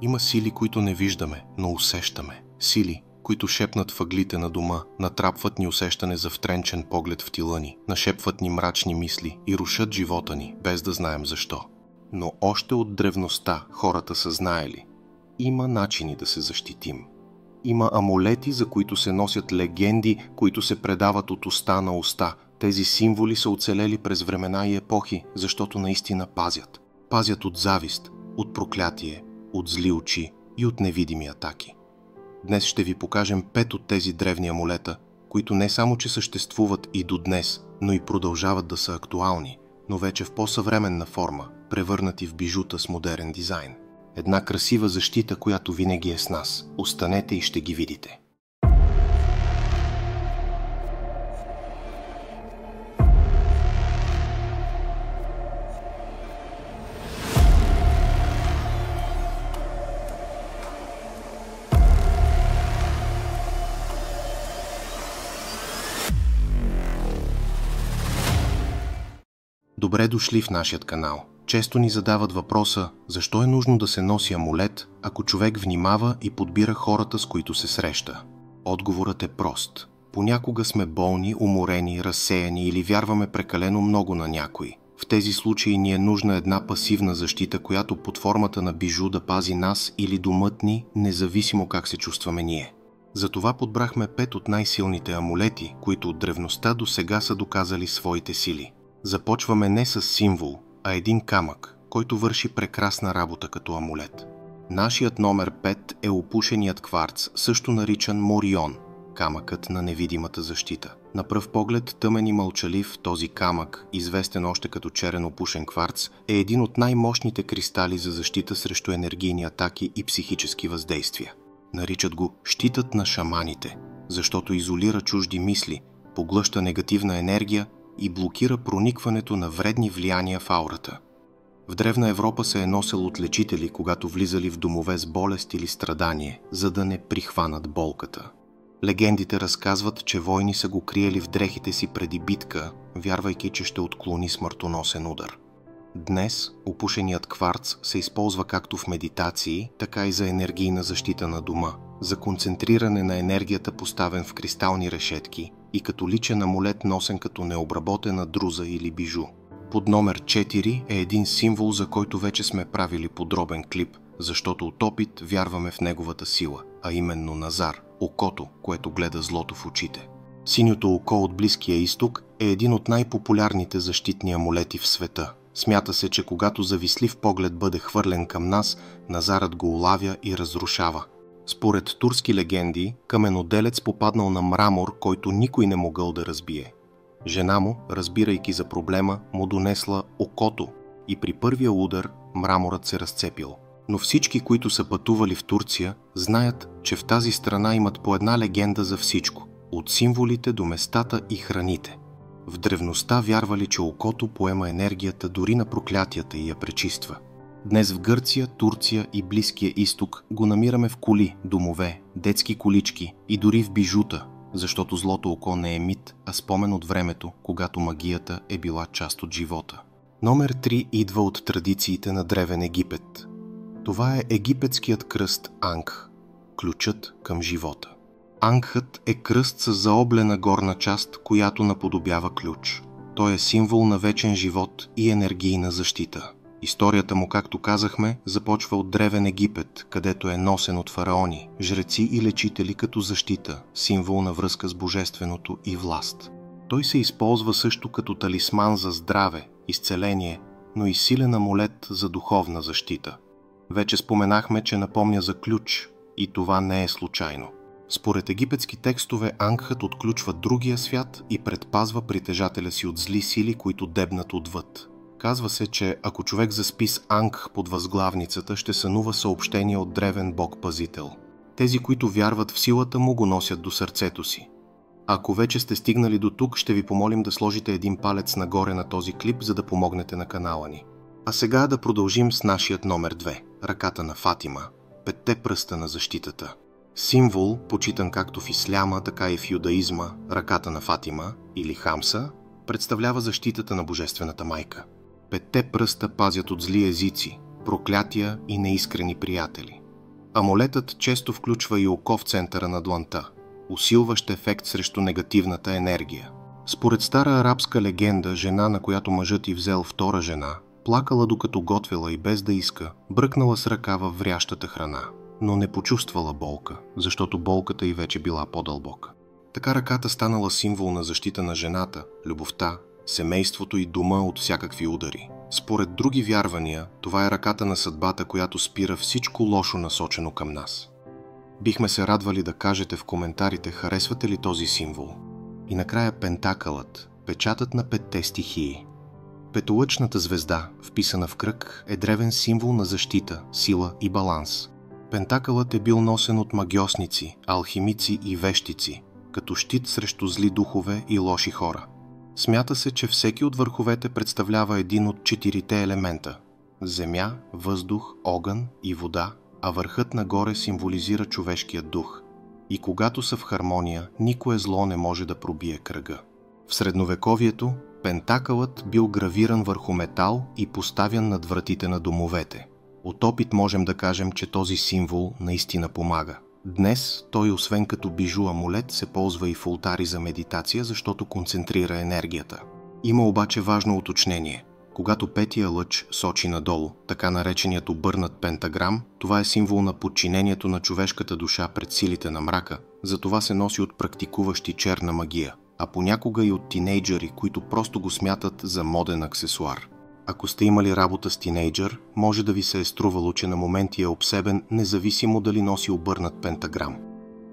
Има сили, които не виждаме, но усещаме. Сили, които шепнат въглите на дома, натрапват ни усещане за втренчен поглед в тила ни, нашепват ни мрачни мисли и рушат живота ни, без да знаем защо. Но още от древността хората са знаели. Има начини да се защитим. Има амулети, за които се носят легенди, които се предават от уста на уста. Тези символи са оцелели през времена и епохи, защото наистина пазят. Пазят от завист, от проклятие, от зли очи и от невидими атаки. Днес ще ви покажем 5 от тези древни амулета, които не само че съществуват и до днес, но и продължават да са актуални, но вече в по-съвременна форма, превърнати в бижута с модерен дизайн. Една красива защита, която винаги е с нас. Останете и ще ги видите. Добре дошли в нашия канал. Често ни задават въпроса, защо е нужно да се носи амулет, ако човек внимава и подбира хората, с които се среща. Отговорът е прост. Понякога сме болни, уморени, разсеяни или вярваме прекалено много на някой. В тези случаи ни е нужна една пасивна защита, която под формата на бижу да пази нас или домът ни, независимо как се чувстваме ние. Затова подбрахме 5 от най-силните амулети, които от древността до сега са доказали своите сили. Започваме не с символ, а един камък, който върши прекрасна работа като амулет. Нашият номер 5 е опушеният кварц, също наричан Морион, камъкът на невидимата защита. На пръв поглед тъмен и мълчалив, този камък, известен още като черен опушен кварц, е един от най-мощните кристали за защита срещу енергийни атаки и психически въздействия. Наричат го щитът на шаманите, защото изолира чужди мисли, поглъща негативна енергия и блокира проникването на вредни влияния в аурата. В древна Европа се е носел от лечители, когато влизали в домове с болест или страдание, за да не прихванат болката. Легендите разказват, че войни са го криели в дрехите си преди битка, вярвайки, че ще отклони смъртоносен удар. Днес опушеният кварц се използва както в медитации, така и за енергийна защита на дома, за концентриране на енергията, поставен в кристални решетки, и като личен амулет, носен като необработена друза или бижу. Под номер 4 е един символ, за който вече сме правили подробен клип, защото от опит вярваме в неговата сила, а именно Назар, окото, което гледа злото в очите. Синьото око от Близкия изток е един от най-популярните защитни амулети в света. Смята се, че когато завистлив поглед бъде хвърлен към нас, Назарът го улавя и разрушава. Според турски легенди, каменоделец попаднал на мрамор, който никой не могъл да разбие. Жена му, разбирайки за проблема, му донесла окото и при първия удар мраморът се разцепил. Но всички, които са пътували в Турция, знаят, че в тази страна имат по една легенда за всичко, от символите до местата и храните. В древността вярвали, че окото поема енергията дори на проклятията и я пречиства. Днес в Гърция, Турция и Близкия изток го намираме в коли, домове, детски колички и дори в бижута, защото злото око не е мит, а спомен от времето, когато магията е била част от живота. Номер 3 идва от традициите на Древен Египет. Това е египетският кръст Ангх, ключът към живота. Ангхът е кръст с заоблена горна част, която наподобява ключ. Той е символ на вечен живот и енергийна защита. Историята му, както казахме, започва от Древен Египет, където е носен от фараони, жреци и лечители като защита, символ на връзка с божественото и власт. Той се използва също като талисман за здраве, изцеление, но и силен амулет за духовна защита. Вече споменахме, че напомня за ключ, и това не е случайно. Според египетски текстове, Ангхът отключва другия свят и предпазва притежателя си от зли сили, които дебнат отвъд. Казва се, че ако човек заспи с Ангх под възглавницата, ще сънува съобщение от древен бог-пазител. Тези, които вярват в силата му, го носят до сърцето си. Ако вече сте стигнали до тук, ще ви помолим да сложите един палец нагоре на този клип, за да помогнете на канала ни. А сега да продължим с нашият номер 2 – ръката на Фатима, 5 пръста на защитата. Символ, почитан както в исляма, така и в юдаизма, ръката на Фатима или Хамса, представлява защитата на Божествената майка. 5 пръста пазят от зли езици, проклятия и неискрени приятели. Амулетът често включва и око в центъра на дланта, усилващ ефект срещу негативната енергия. Според стара арабска легенда, жена, на която мъжът й взел втора жена, плакала докато готвила и без да иска, бръкнала с ръка във врящата храна, но не почувствала болка, защото болката й вече била по-дълбока. Така ръката станала символ на защита на жената, любовта, семейството и дома от всякакви удари. Според други вярвания, това е ръката на съдбата, която спира всичко лошо насочено към нас. Бихме се радвали да кажете в коментарите, харесвате ли този символ. И накрая пентакълът, печатът на 5 стихии. Петолъчната звезда, вписана в кръг, е древен символ на защита, сила и баланс. Пентакълът е бил носен от магьосници, алхимици и вещици, като щит срещу зли духове и лоши хора. Смята се, че всеки от върховете представлява един от 4 елемента – земя, въздух, огън и вода, а върхът нагоре символизира човешкия дух. И когато са в хармония, никое зло не може да пробие кръга. В средновековието пентакълът бил гравиран върху метал и поставян над вратите на домовете. От опит можем да кажем, че този символ наистина помага. Днес той, освен като бижу амулет, се ползва и в олтари за медитация, защото концентрира енергията. Има обаче важно уточнение. Когато петия лъч сочи надолу, така нареченият обърнат пентаграм, това е символ на подчинението на човешката душа пред силите на мрака, затова се носи от практикуващи черна магия, а понякога и от тинейджъри, които просто го смятат за моден аксесуар. Ако сте имали работа с тинейджър, може да ви се е струвало, че на моменти е обсебен, независимо дали носи обърнат пентаграм.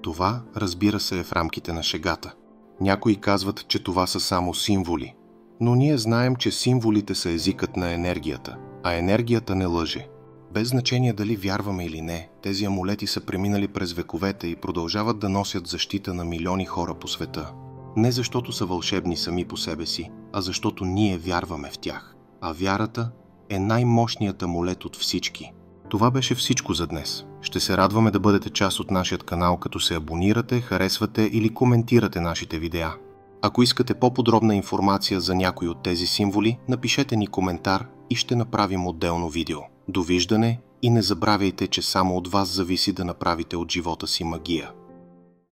Това, разбира се, е в рамките на шегата. Някои казват, че това са само символи. Но ние знаем, че символите са езикът на енергията, а енергията не лъже. Без значение дали вярваме или не, тези амулети са преминали през вековете и продължават да носят защита на милиони хора по света. Не защото са вълшебни сами по себе си, а защото ние вярваме в тях. А вярата е най-мощният амулет от всички. Това беше всичко за днес. Ще се радваме да бъдете част от нашия канал, като се абонирате, харесвате или коментирате нашите видеа. Ако искате по-подробна информация за някой от тези символи, напишете ни коментар и ще направим отделно видео. Довиждане и не забравяйте, че само от вас зависи да направите от живота си магия.